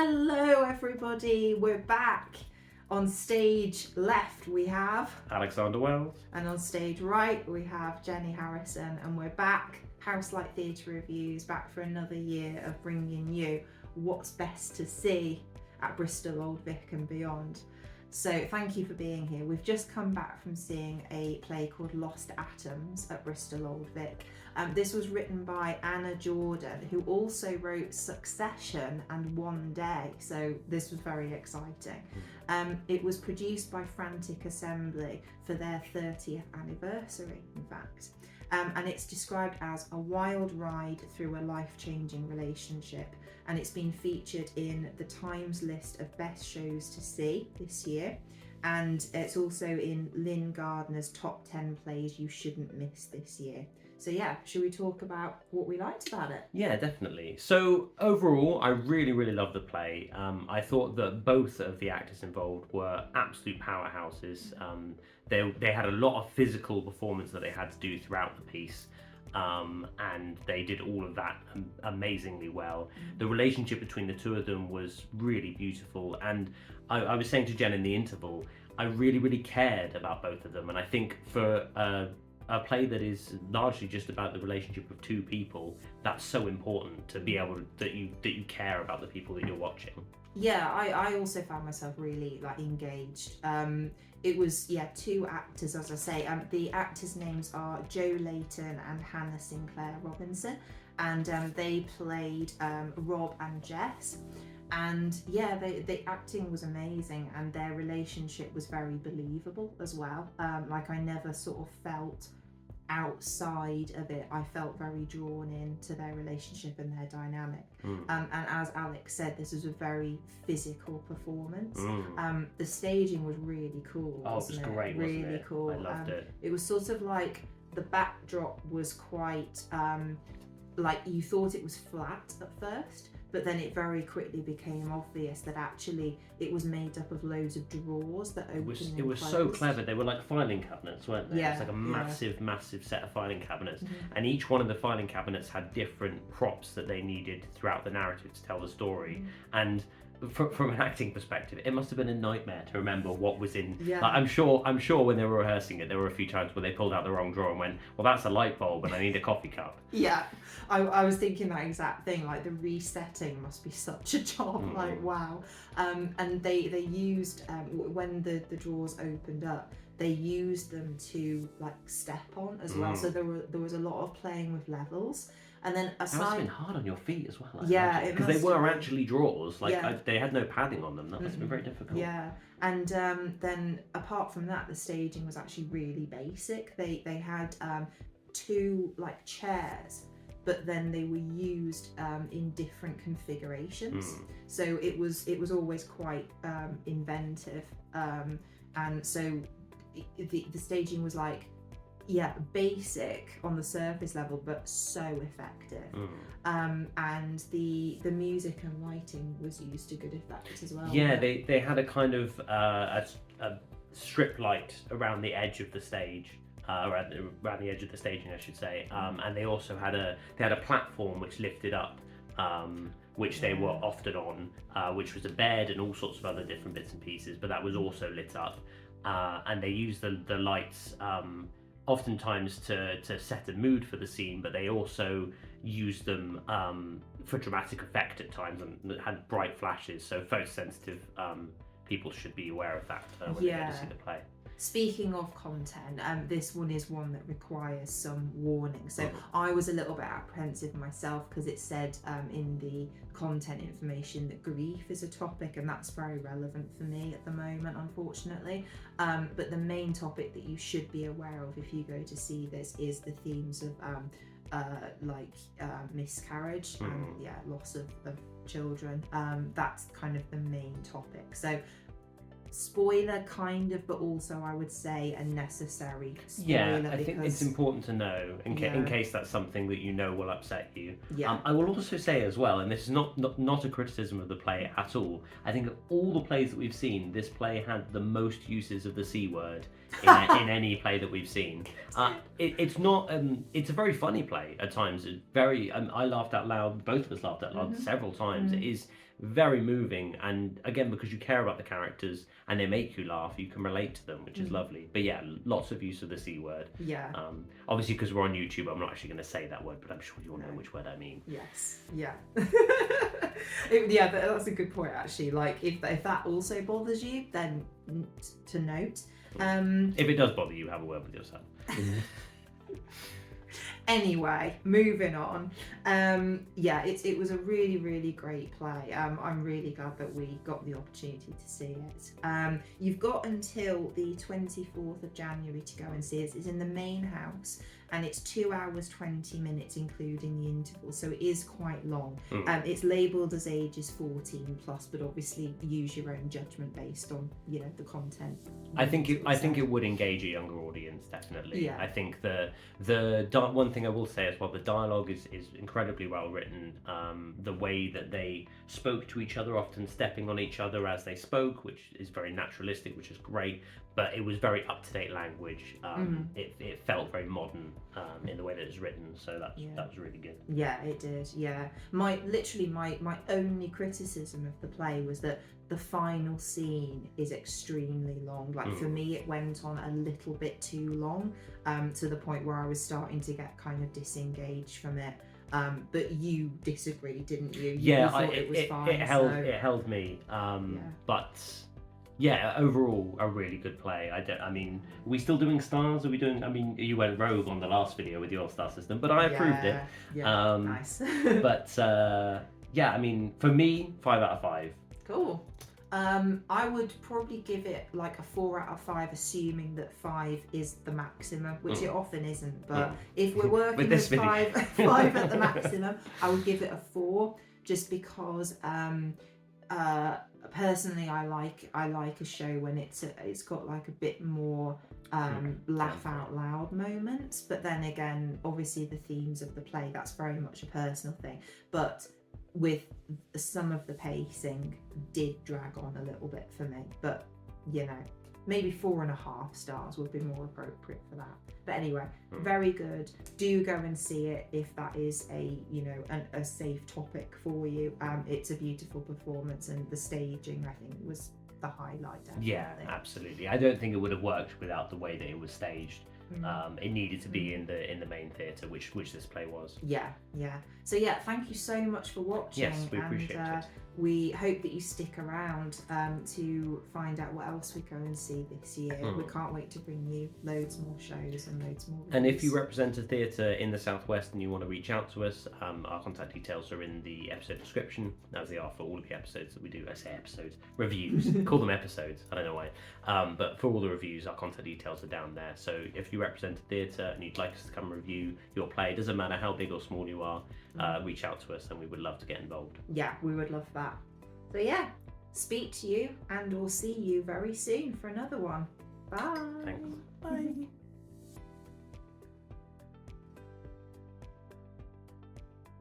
Hello everybody, we're back. On stage left we have Alexander Wells. and on stage right we have Jenny Harrison, and we're back, Houselight Theatre Reviews, back for another year of bringing you what's best to see at Bristol Old Vic and beyond. So thank you for being here. We've just come back from seeing a play called Lost Atoms at Bristol Old Vic. This was written by Anna Jordan, who also wrote Succession and One Day, so this was very exciting. It was produced by Frantic Assembly for their 30th anniversary, in fact. And it's described as a wild ride through a life-changing relationship, and it's been featured in the Times list of best shows to see this year, and it's also in Lynn Gardner's top 10 plays you shouldn't miss this year. So yeah, should we talk about what we liked about it? Yeah, definitely. So overall, I really loved the play. I thought that both of the actors involved were absolute powerhouses. They had a lot of physical performance that they had to do throughout the piece. And they did all of that amazingly well. The relationship between the two of them was really beautiful, and I was saying to Jen in the interval, I really cared about both of them, and I think for a play that is largely just about the relationship of two people, that's so important to be able that you care about the people that you're watching. Yeah, I also found myself really engaged. It was two actors, as I say. The actors' names are Joe Layton and Hannah Sinclair Robinson, and they played Rob and Jess. And the acting was amazing, and their relationship was very believable as well. I never sort of felt outside of it. I felt very drawn into their relationship and their dynamic. And as Alex said, this was a very physical performance. The staging was really cool. Oh, it was great, really wasn't it? cool. I loved it. It was sort of like the backdrop was quite you thought it was flat at first, but then it very quickly became obvious that actually it was made up of loads of drawers that opened. It was so clever. They were like filing cabinets, weren't they? Yeah, it was like a massive set of filing cabinets, Mm-hmm. and each one of the filing cabinets had different props that they needed throughout the narrative to tell the story. And from an acting perspective, it must have been a nightmare to remember what was in. Yeah. I'm sure when they were rehearsing it, there were a few times where they pulled out the wrong drawer and went, "Well, that's a light bulb, and I need a coffee cup." Yeah, I was thinking that exact thing. The resetting must be such a job. Wow. And they used when the drawers opened up, they used them to step on as well. So there was a lot of playing with levels. And then That must have been hard on your feet as well. Yeah, because they were actually drawers. They had no padding on them. That must have been very difficult. Yeah, and then apart from that, the staging was actually really basic. They had two chairs, but then they were used in different configurations. So it was always quite inventive, and so the staging was basic on the surface level, but so effective. And the music and lighting was used to good effect as well. Yeah, they had a kind of a strip light around the edge of the stage, around the edge of the staging, I should say. And they also had a platform which lifted up, which they were often on, which was a bed and all sorts of other different bits and pieces. But that was also lit up, and they used the lights. Oftentimes to set a mood for the scene, but they also used them for dramatic effect at times, and had bright flashes. So photosensitive people should be aware of that when they go to see the play. Speaking of content, this one is one that requires some warning. So I was a little bit apprehensive myself because it said in the content information that grief is a topic, and that's very relevant for me at the moment, unfortunately. But the main topic that you should be aware of if you go to see this is the themes of miscarriage and loss of children. That's kind of the main topic. So spoiler kind of, but also I would say a necessary spoiler. I think it's important to know in case that's something that you know will upset you. I will also say as well, and this is not a criticism of the play at all, I think of all the plays that we've seen, this play had the most uses of the C word in any play that we've seen. It's not. It's a very funny play at times. It's very. I laughed out loud. Both of us laughed out loud several times. It is very moving, and again, because you care about the characters and they make you laugh, you can relate to them, which is lovely. But yeah, lots of use of the C word. Yeah. Obviously, because we're on YouTube, I'm not actually going to say that word, but I'm sure you all know which word I mean. Yes. Yeah. Yeah, that's a good point actually. Like if that also bothers you, then to note. If it does bother you, have a word with yourself. Anyway, moving on. Yeah, it was a really, really great play. I'm really glad that we got the opportunity to see it. You've got until the 24th of January to go and see it. It's in the main house, and it's 2 hours 20 minutes including the interval, so it is quite long. It's labelled as ages 14 plus, but obviously use your own judgment based on the content. I think it would engage a younger audience, definitely. Yeah. I think the one thing I will say as well, the dialogue is incredibly well written. The way that they spoke to each other, often stepping on each other as they spoke, which is very naturalistic, which is great. But it was very up-to-date language. It felt very modern in the way that it's written, so that was really good. Yeah, it did. Yeah, my only criticism of the play was that the final scene is extremely long. Like for me, it went on a little bit too long, to the point where I was starting to get kind of disengaged from it. But you disagreed, didn't you? You thought it was fine. It held me. But. Yeah, overall, a really good play. I mean, are we still doing stars? Are we doing? I mean, you went rogue on the last video with your star system, but I approved it. Yeah, nice. But yeah, I mean, for me, 5 out of 5. Cool. I would probably give it like a 4 out of 5, assuming that 5 is the maximum, which it often isn't. But if we're working with 5 at the maximum, I would give it a 4, just because. Personally, I like a show when it's got like a bit more laugh out loud moments, but then again, obviously the themes of the play, that's very much a personal thing. But with some of the pacing did drag on a little bit for me, but maybe 4.5 stars would be more appropriate for that. But anyway, very good. Do go and see it if that is a safe topic for you. It's a beautiful performance, and the staging, I think, was the highlight. Yeah, absolutely. I don't think it would have worked without the way that it was staged. It needed to be in the main theatre, which this play was. Yeah. So yeah, thank you so much for watching. Yes, we appreciate it. We hope that you stick around to find out what else we go and see this year. We can't wait to bring you loads more shows and loads more reviews. And if you represent a theatre in the Southwest and you want to reach out to us, our contact details are in the episode description, as they are for all of the episodes that we do. I say episodes, reviews. Call them episodes, I don't know why. But for all the reviews, our contact details are down there. So if you represent a theatre and you'd like us to come review your play, it doesn't matter how big or small you are, reach out to us and we would love to get involved. Yeah, we would love that. So yeah, speak to you and we'll see you very soon for another one. Bye. Thanks. Bye.